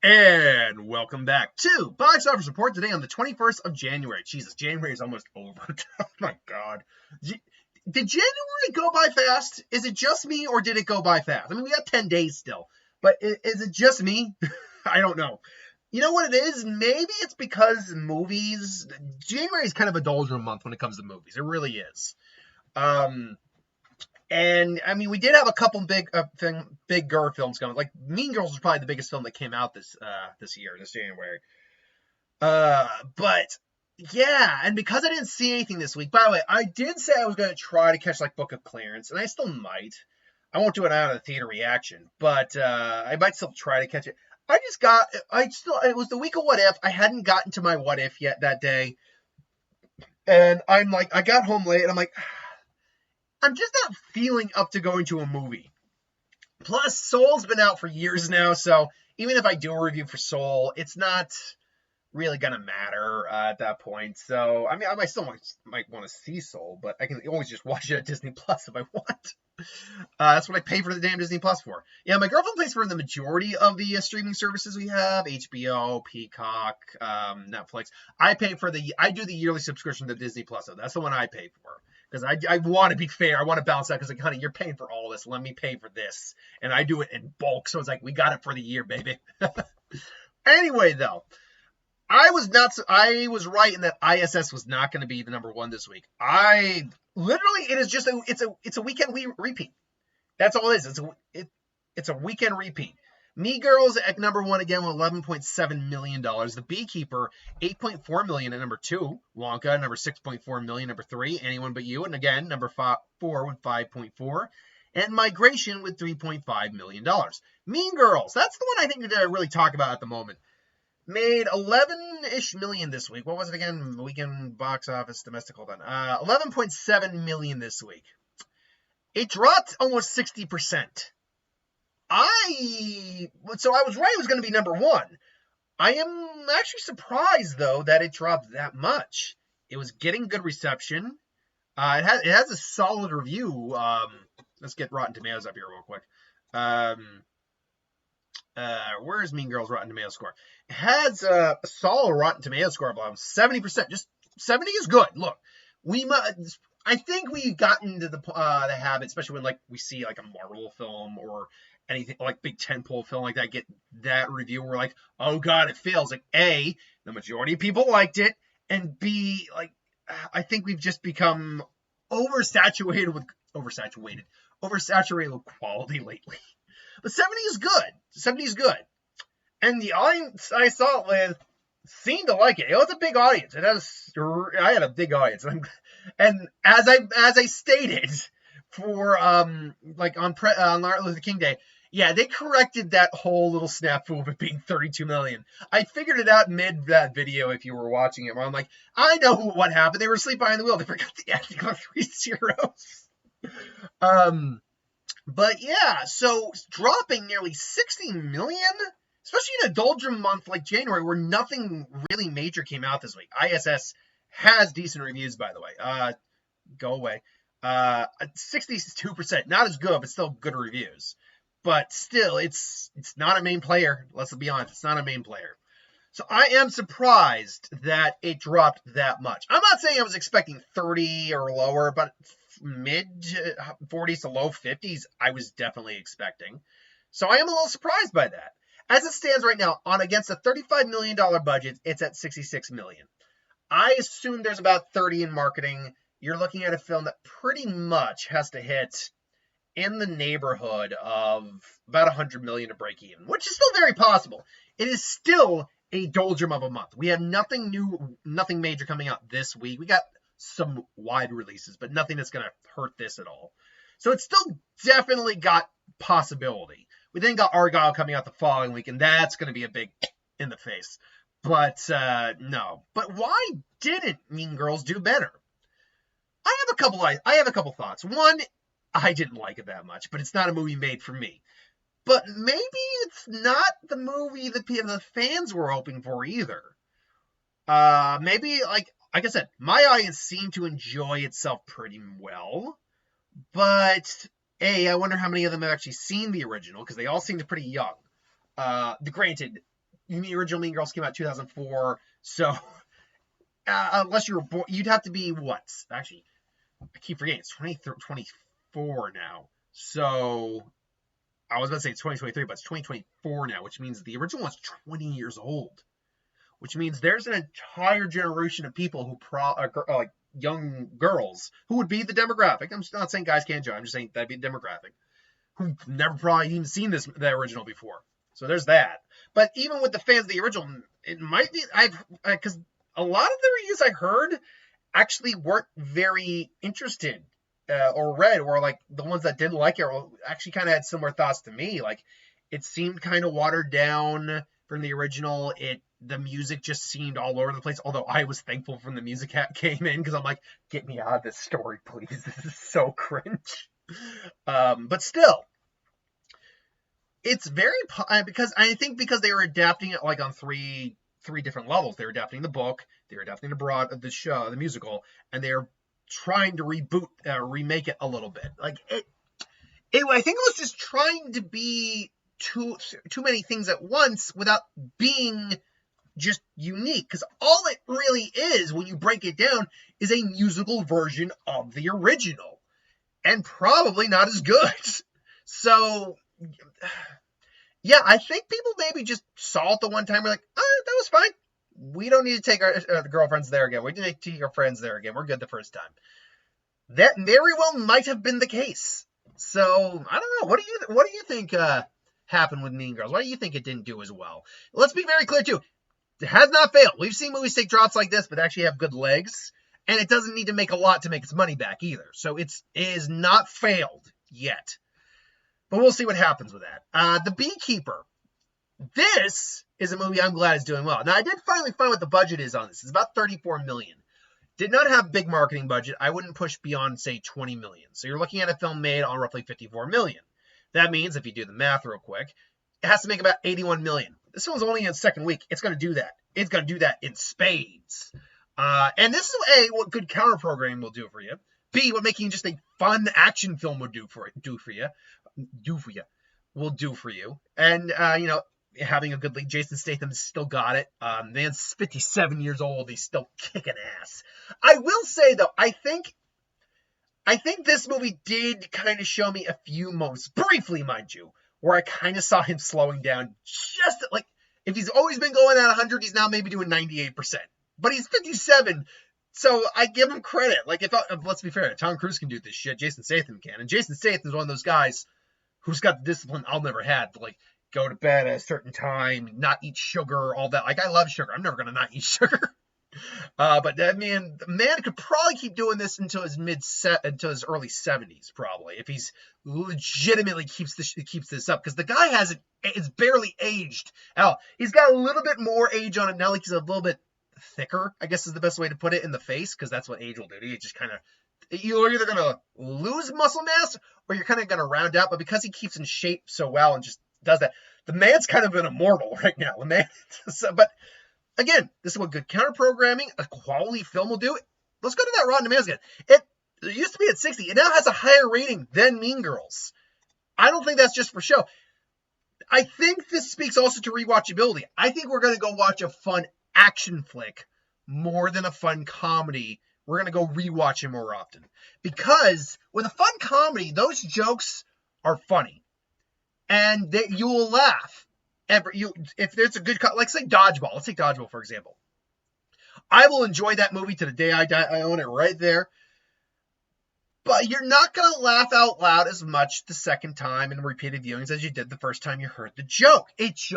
And welcome back to Box Office Report today on the 21st of January. Jesus, January is almost over. Oh my God. Did January go by fast? Is it just me or did it go by fast? I mean, we got 10 days still, but is it just me? I don't know. You know what it is? Maybe it's because movies, January is kind of a doldrum month when it comes to movies. It really is. And I mean, we did have a couple big girl films coming. Like Mean Girls was probably the biggest film that came out this January. But yeah, and because I didn't see anything this week. By the way, I did say I was going to try to catch like Book of Clarence, and I still might. I won't do it out of the theater reaction, but I might still try to catch it. It was the week of What If. I hadn't gotten to my What If yet that day, and I'm like, I got home late, and I'm like, I'm just not feeling up to going to a movie. Plus, Soul's been out for years now, so even if I do a review for Soul, it's not really going to matter at that point. So, I mean, I might want to see Soul, but I can always just watch it at Disney Plus if I want. That's what I pay for the damn Disney Plus for. Yeah, my girlfriend pays for the majority of the streaming services we have: HBO, Peacock, Netflix. I do the yearly subscription to Disney Plus, so that's the one I pay for. Because I want to be fair. I want to balance out because, like, honey, you're paying for all this. Let me pay for this. And I do it in bulk. So it's like, we got it for the year, baby. Anyway, though, I was right in that ISS was not going to be the number one this week. It is just it's a weekend repeat. That's all it is. It's a weekend repeat. Me Girls at number one again with $11.7 million. The Beekeeper, $8.4 million at number two. Wonka, number $6.4 million, number three. Anyone But You, and again, number four with $5.4. And Migration with $3.5 million. Mean Girls, that's the one I think to really talk about at the moment. Made 11-ish million this week. What was it again? Weekend box office, domestic, hold on. 11.7 million this week. It dropped almost 60%. So I was right, it was going to be number one. I am actually surprised, though, that it dropped that much. It was getting good reception. It has a solid review. Let's get Rotten Tomatoes up here real quick. Where's Mean Girls' Rotten Tomatoes score? It has a solid Rotten Tomatoes score of 70%. Just 70 is good. Look, I think we got into the habit, especially when like we see like a Marvel film or anything like big tentpole film like that, get that review, we're like, oh God, it fails. Like A, the majority of people liked it, and B, like I think we've just become oversaturated with quality lately. But 70 is good. 70 is good. And the audience I saw it with seemed to like it. It was a big audience. I had a big audience. And as I stated for like on Martin Luther King Day, yeah, they corrected that whole little snafu of it being 32 million. I figured it out mid that video if you were watching it, where I'm like, I know what happened. They were asleep behind the wheel. They forgot to add the 3 zeros. But yeah, so dropping nearly 60 million, especially in a doldrum month like January where nothing really major came out this week. ISS has decent reviews, by the way. Go away. 62%, not as good, but still good reviews. But still, it's not a main player. Let's be honest, it's not a main player. So I am surprised that it dropped that much. I'm not saying I was expecting 30 or lower, but mid 40s to low 50s, I was definitely expecting. So I am a little surprised by that. As it stands right now, against a $35 million budget, it's at $66 million. I assume there's about 30 in marketing. You're looking at a film that pretty much has to hit in the neighborhood of about $100 million to break even, which is still very possible. It is still a doldrum of a month. We have nothing new, nothing major coming out this week. We got some wide releases, but nothing that's going to hurt this at all. So it's still definitely got possibility. We then got Argyle coming out the following week, and that's going to be a big in the face. But no. But why didn't Mean Girls do better? I have a couple thoughts. One, I didn't like it that much, but it's not a movie made for me. But maybe it's not the movie that the fans were hoping for either. Maybe, like I said, my audience seemed to enjoy itself pretty well. But, I wonder how many of them have actually seen the original, because they all seemed pretty young. Granted, the original Mean Girls came out in 2004, so unless you were born, you'd have to be what? Actually, I keep forgetting it's 2024 now. So I was about to say it's 2023, but it's 2024 now, which means the original was 20 years old. Which means there's an entire generation of people who like young girls who would be the demographic. I'm not saying guys can't join. I'm just saying that'd be the demographic who've never probably even seen the original before. So there's that. But even with the fans of the original, it might be because a lot of the reviews I heard actually weren't very interested or read, or like the ones that didn't like it actually kind of had similar thoughts to me. Like it seemed kind of watered down from the original. The music just seemed all over the place, although I was thankful when the music came in because I'm like, get me out of this story, please. This is so cringe. But still, it's very because they were adapting it like on three different levels. They were adapting the book, they were adapting the show, the musical, and they're trying to remake it a little bit. Like I think it was just trying to be too many things at once without being just unique, because all it really is when you break it down is a musical version of the original, and probably not as good. So yeah, I think people maybe just saw it the one time, we're like, oh, that was fine, we don't need to take our girlfriends there again, we didn't take our friends there again, we're good the first time. That very well might have been the case. So I don't know, what do you think happened with Mean Girls? Why do you think it didn't do as well? Let's be very clear too, it has not failed. We've seen movies take drops like this, but actually have good legs, and it doesn't need to make a lot to make its money back either. So it is not failed yet. But we'll see what happens with that. The Beekeeper. This is a movie I'm glad is doing well. Now, I did finally find what the budget is on this. It's about $34 million. Did not have big marketing budget. I wouldn't push beyond, say, $20 million. So you're looking at a film made on roughly $54 million. That means, if you do the math real quick, it has to make about $81 million. This one's only in its second week. It's going to do that. It's going to do that in spades. And this is A, what good counter programming will do for you. B, what making just a fun action film would do for you. And having a good lead. Jason Statham still got it. Man's 57 years old. He's still kicking ass. I will say though, I think this movie did kind of show me a few moments, briefly, mind you, where I kind of saw him slowing down. Just like, if he's always been going at 100, he's now maybe doing 98%. But he's 57, so I give him credit. Like, let's be fair, Tom Cruise can do this shit, Jason Statham can. And Jason Statham is one of those guys who's got the discipline I'll never had to, like, go to bed at a certain time, not eat sugar, all that. Like, I love sugar. I'm never going to not eat sugar. But that man, the man could probably keep doing this until his his early 70s, probably, if he's legitimately keeps this up, because the guy is barely aged. Now, he's got a little bit more age on him now, like he's a little bit thicker, I guess is the best way to put it, in the face, because that's what age will do to you. Just kind of, you're either going to lose muscle mass or you're kind of going to round out, but because he keeps in shape so well and just does that, the man's kind of an immortal right now. The man, but again, this is what good counter programming, a quality film will do. Let's go to that Rotten Tomatoes again. It used to be at 60. It now has a higher rating than Mean Girls. I don't think that's just for show. I think this speaks also to rewatchability. I think we're going to go watch a fun action flick more than a fun comedy. We're going to go rewatch it more often. Because with a fun comedy, those jokes are funny. And you will laugh. If there's a good, like say Dodgeball. Let's take Dodgeball, for example. I will enjoy that movie to the day I die. I own it right there. But you're not going to laugh out loud as much the second time in repeated viewings as you did the first time you heard the joke. It's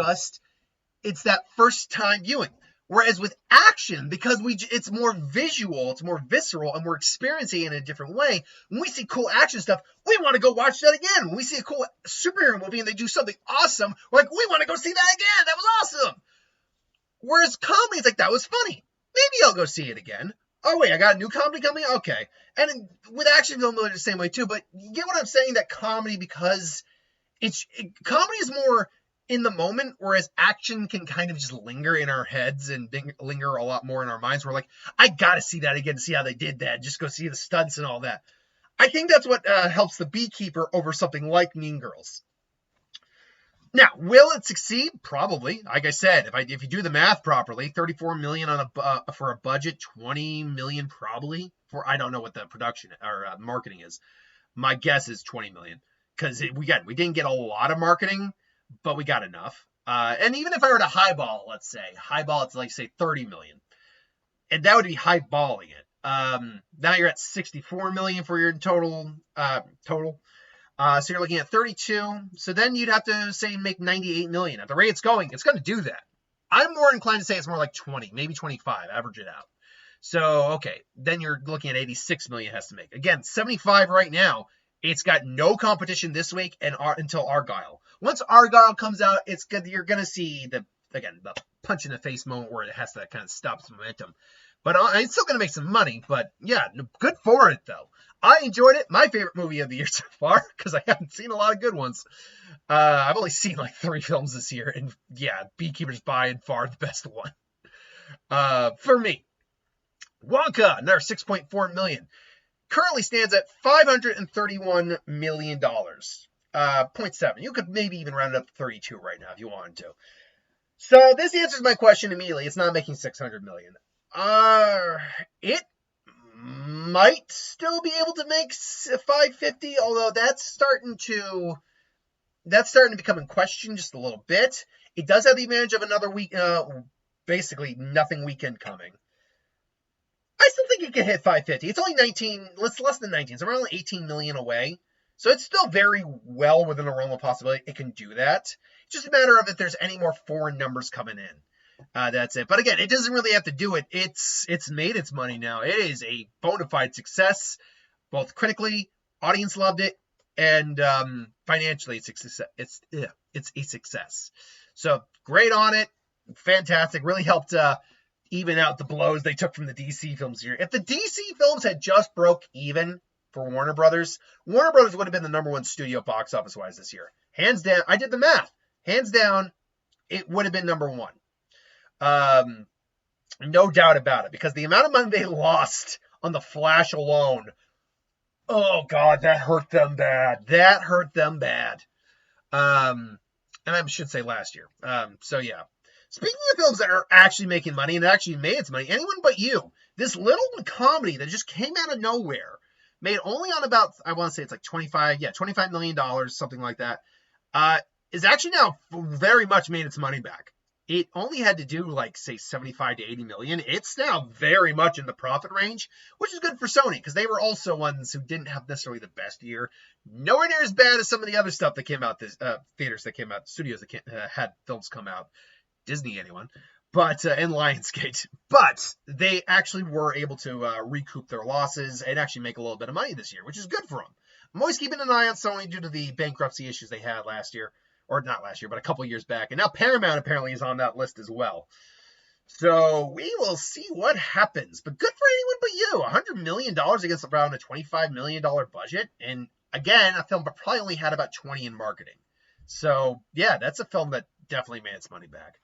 that first time viewing. Whereas with action, because it's more visual, it's more visceral, and we're experiencing it in a different way, when we see cool action stuff, we want to go watch that again. When we see a cool superhero movie and they do something awesome, we're like, we want to go see that again. That was awesome. Whereas comedy, it's like, that was funny. Maybe I'll go see it again. Oh, wait, I got a new comedy coming? Okay. And with action film, it's the same way, too. But you get what I'm saying? That comedy, because comedy is more in the moment, whereas action can kind of just linger in our heads and linger a lot more in our minds. We're like, I gotta see that again to see how they did that. Just go see the stunts and all that. I think that's what helps The Beekeeper over something like Mean Girls. Now, will it succeed? Probably. Like I said, if you do the math properly, 34 million on for a budget, 20 million probably for, I don't know what the production or marketing is. My guess is 20 million because we didn't get a lot of marketing, but we got enough. And even if I were to highball, let's say it's like say 30 million, and that would be highballing it. Now you're at 64 million for your total. So you're looking at 32. So then you'd have to say make 98 million. At the rate it's going to do that. I'm more inclined to say it's more like 20, maybe 25. Average it out. So, okay, then you're looking at 86 million it has to make. Again, 75 right now. It's got no competition this week and until Argyle. Once Argyle comes out, it's good. You're going to see the punch in the face moment where it has to kind of stop some momentum. But it's still going to make some money. But yeah, good for it though. I enjoyed it. My favorite movie of the year so far because I haven't seen a lot of good ones. I've only seen like 3 films this year, and yeah, Beekeeper's by and far the best one. For me, Wonka, another 6.4 million. Currently stands at $531 million. 0.7. You could maybe even round it up to 32 right now if you wanted to. So this answers my question immediately. It's not making 600 million. It might still be able to make 550, although that's starting to become in question just a little bit. It does have the advantage of another week, basically nothing weekend coming. I still think it can hit 550. It's only 19, less than 19. It's around 18 million away. So it's still very well within the realm of possibility it can do that. It's just a matter of if there's any more foreign numbers coming in. That's it. But again, it doesn't really have to do it. It's made its money now. It is a bona fide success, both critically, audience loved it, and financially, it's a success. So great on it, fantastic. Really helped even out the blows they took from the DC films here. If the DC films had just broke even for Warner Brothers would have been the number 1 studio box office wise this year. Hands down, I did the math. Hands down, it would have been number 1. No doubt about it, because the amount of money they lost on The Flash alone, oh God, that hurt them bad. And I should say last year. So yeah. Speaking of films that are actually making money and actually made its money, Anyone But You, this little comedy that just came out of nowhere, made only on about, I want to say it's like $25 million, something like that, is actually now very much made its money back. It only had to do like, say, 75 to 80 million. It's now very much in the profit range, which is good for Sony because they were also ones who didn't have necessarily the best year. Nowhere near as bad as some of the other stuff that came out, theaters that came out, studios that had films come out. Disney, anyone, but and Lionsgate, but they actually were able to recoup their losses and actually make a little bit of money this year, which is good for them. I'm always keeping an eye on Sony due to the bankruptcy issues they had last year, or not last year, but a couple years back, and now Paramount apparently is on that list as well. So we will see what happens, but good for Anyone But You. $100 million against around a $25 million budget, and again, a film that probably only had about 20 in marketing. So yeah, that's a film that definitely made its money back.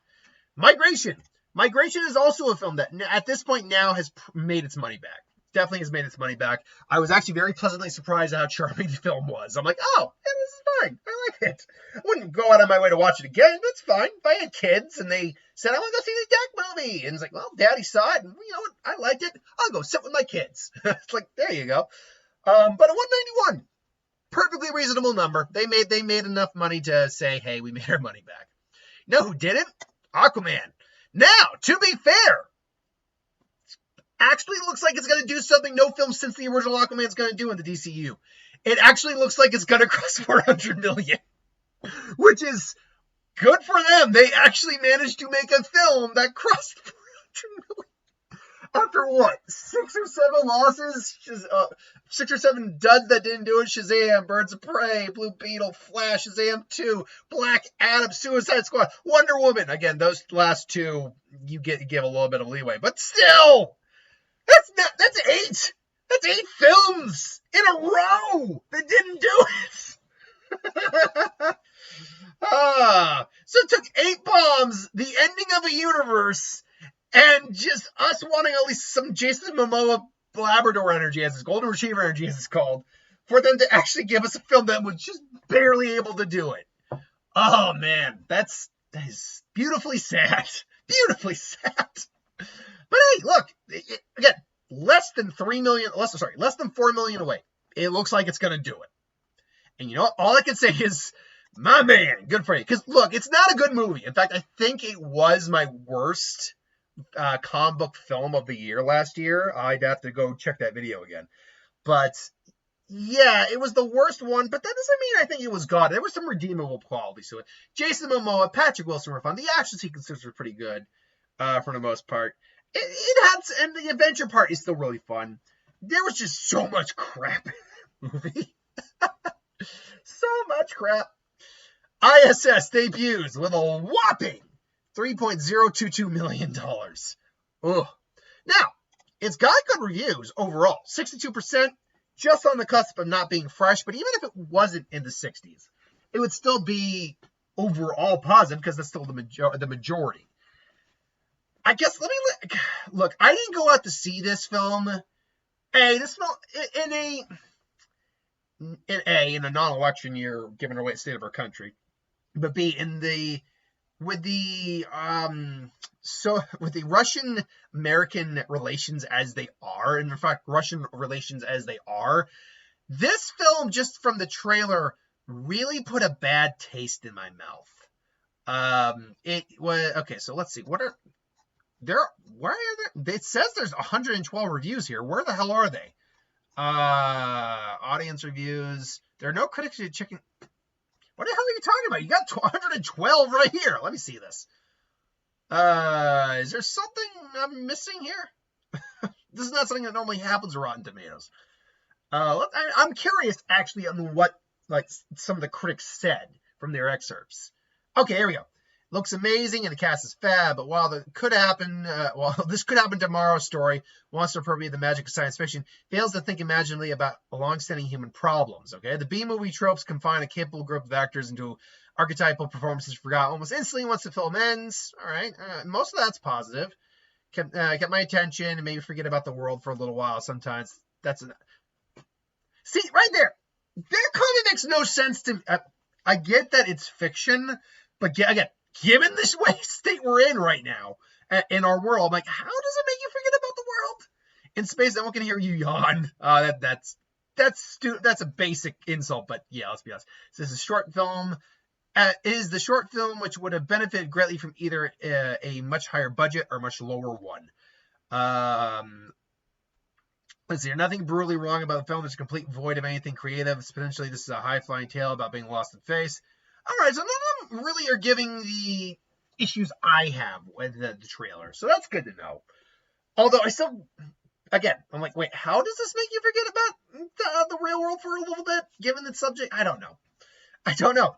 Migration is also a film that at this point now has made its money back. Definitely has made its money back. I was actually very pleasantly surprised at how charming the film was. I'm like, oh, yeah, this is fine. I like it. I wouldn't go out of my way to watch it again. That's fine. If I had kids and they said, I want to go see the Deck movie. And it's like, well, Daddy saw it. And you know what? I liked it. I'll go sit with my kids. It's like, there you go. But at 191, perfectly reasonable number. They made enough money to say, hey, we made our money back. You know who didn't? Aquaman. Now, to be fair, actually looks like it's going to do something no film since the original Aquaman is going to do in the DCU. It actually looks like it's going to cross 400 million, which is good for them. They actually managed to make a film that crossed 400 million. After what? 6 or 7 losses? 6 or 7 duds that didn't do it. Shazam, Birds of Prey, Blue Beetle, Flash, Shazam 2, Black Adam, Suicide Squad, Wonder Woman. Again, those last 2, you give a little bit of leeway. But still, that's 8. That's 8 films in a row that didn't do it. So it took 8 bombs, the ending of a universe, and just us wanting at least some Jason Momoa Labrador energy, as his Golden Retriever energy, as it's called, for them to actually give us a film that was just barely able to do it. Oh man, that is beautifully sad. Beautifully sad. But hey, look, again, less than 4 million away. It looks like it's gonna do it. And you know what? All I can say is, my man, good for you. Because look, it's not a good movie. In fact, I think it was my worst comic book film of the year last year. I'd have to go check that video again. But yeah, it was the worst one, but that doesn't mean I think it was God. There was some redeemable qualities to it. Jason Momoa, Patrick Wilson were fun. The action sequences were pretty good for the most part. It had, and the adventure part is still really fun. There was just so much crap in the movie. So much crap. ISS debuts with a whopping $3.022 million. Ugh. Now, it's got good reviews overall. 62%, just on the cusp of not being fresh, but even if it wasn't in the 60s, it would still be overall positive because that's still the majority. I guess, look, I didn't go out to see this film. This film, in a non-election year, given the state of our country, but B, with the Russian-American relations as they are, and in fact, Russian relations as they are, this film, just from the trailer, really put a bad taste in my mouth. It was okay. So let's see. Where are there? It says there's 112 reviews here. Where the hell are they? Audience reviews. There are no critics checking. What the hell are you talking about? You got 112 right here. Let me see this. Is there something I'm missing here? This is not something that normally happens with Rotten Tomatoes. I'm curious actually on what some of the critics said from their excerpts. Okay, here we go. Looks amazing and the cast is fab, but while this could happen tomorrow's story wants to appropriate the magic of science fiction, fails to think imaginatively about long-standing human problems. Okay, the B-movie tropes confine a capable group of actors into archetypal performances forgot almost instantly once the film ends. All right, most of that's positive. Kept my attention and maybe forget about the world for a little while. Sometimes see right there. That comment makes no sense to me. I get that it's fiction, but again, given this state we're in right now in our world, I'm like, how does it make you forget about the world? In space, no one can hear you yawn. That's a basic insult, but yeah, let's be honest. So this is a short film. Is the short film which would have benefited greatly from either a much higher budget or a much lower one. Let's see, there's nothing brutally wrong about the film. It's a complete void of anything creative. Potentially, this is a high-flying tale about being lost in space. All right, so none of them really are giving the issues I have with the trailer, so that's good to know. Although I still, again, I'm like, wait, how does this make you forget about the real world for a little bit, given the subject? I don't know.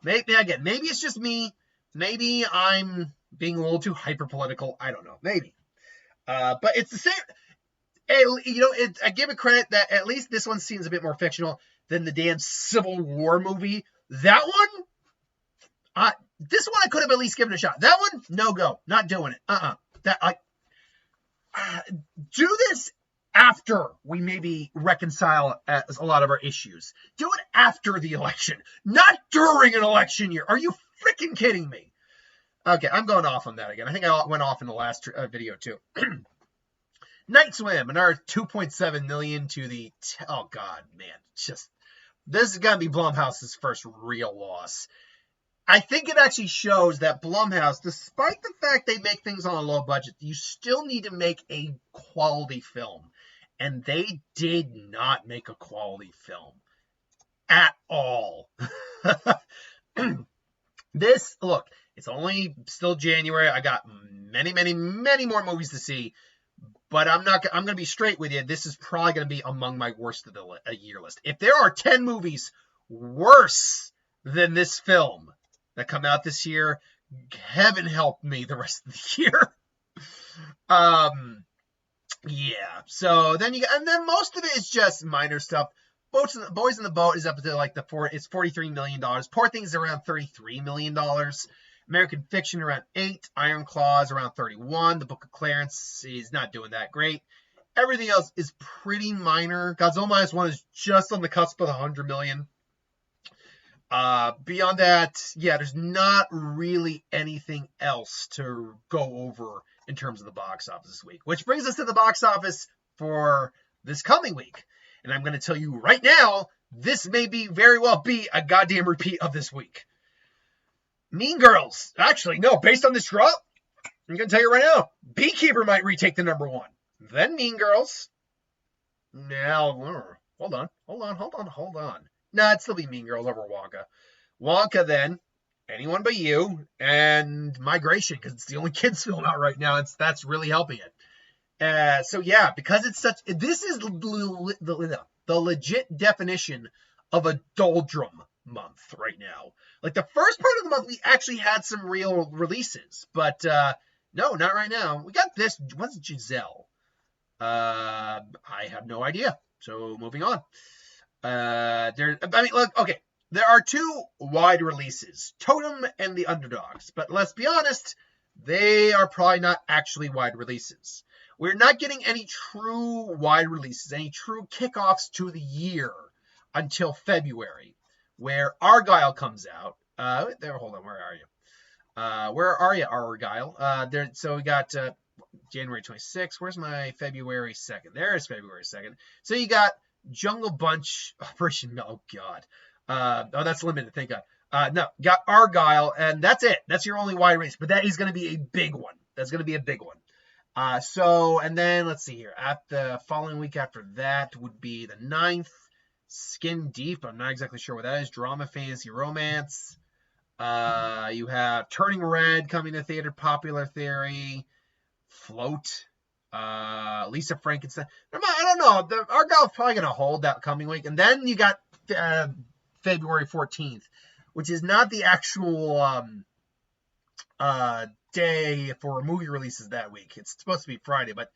Maybe it's just me. Maybe I'm being a little too hyper-political. I don't know. Maybe. But it's the same. I give it credit that at least this one seems a bit more fictional than the damn Civil War movie. That one, this one I could have at least given a shot. That one, no go, not doing it. Do this after we maybe reconcile a lot of our issues. Do it after the election, not during an election year. Are you freaking kidding me? Okay, I'm going off on that again. I think I went off in the last video too. Night Swim, another $2.7 million to the. Oh God, man, this is gonna be Blumhouse's first real loss. I think it actually shows that Blumhouse, despite the fact they make things on a low budget, you still need to make a quality film. And they did not make a quality film at all. Look, it's only still January. I got many, many, many more movies to see. But I'm going to be straight with you. This is probably going to be among my worst of the year list. If there are 10 movies worse than this film that come out this year, heaven help me the rest of the year. Yeah. So then and then most of it is just minor stuff. Boys in the Boat is up to it's $43 million. Poor Things around $33 million. American Fiction around 8. Iron Claws around 31. The Book of Clarence is not doing that great. Everything else is pretty minor. Godzilla Minus One is just on the cusp of $100 million. Beyond that, yeah, there's not really anything else to go over in terms of the box office this week, which brings us to the box office for this coming week. And I'm going to tell you right now, this may very well be a goddamn repeat of this week. Mean Girls. Actually, no, based on this draw, I'm going to tell you right now, Beekeeper might retake the number one. Then Mean Girls. Now, hold on. No, it'd still be Mean Girls over Wonka. Wonka, then, Anyone But You, and Migration, because it's the only kids film out right now. That's really helping it. So yeah, because it's this is the legit definition of a doldrum month right now. Like the first part of the month, we actually had some real releases, but no, not right now. We got this. What's Giselle? I have no idea. So moving on. Okay. There are two wide releases, Totem and The Underdogs, but let's be honest, they are probably not actually wide releases. We're not getting any true wide releases, any true kickoffs to the year until February, where Argyle comes out. Hold on, where are you? Where are you, Argyle? So we got January 26th. Where's my February 2nd? There's February 2nd. So you got Jungle Bunch, Operation, oh God. That's limited, thank God. No, got Argyle, and that's it. That's your only wide release, but that is going to be a big one. That's going to be a big one. And then let's see here. At the following week after that would be the 9th, Skin Deep. I'm not exactly sure what that is. Drama, fantasy, romance. You have Turning Red coming to theater, Popular Theory, Float, Lisa Frankenstein. I don't know. Argyle's probably going to hold that coming week. And then you got February 14th, which is not the actual day for movie releases that week. It's supposed to be Friday, but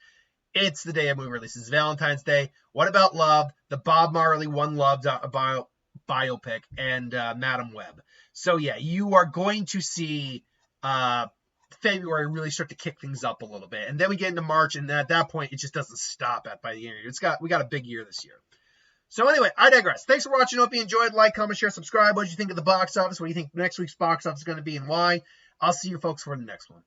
it's the day of movie releases. Valentine's Day. What About Love? The Bob Marley One Love biopic, and Madam Web. So yeah, you are going to see February really start to kick things up a little bit, and then we get into March, and then at that point it just doesn't stop by the end. We got a big year this year. So anyway, I digress. Thanks for watching. Hope you enjoyed. Like, comment, share, subscribe. What did you think of the box office? What do you think next week's box office is going to be and why? I'll see you folks for the next one.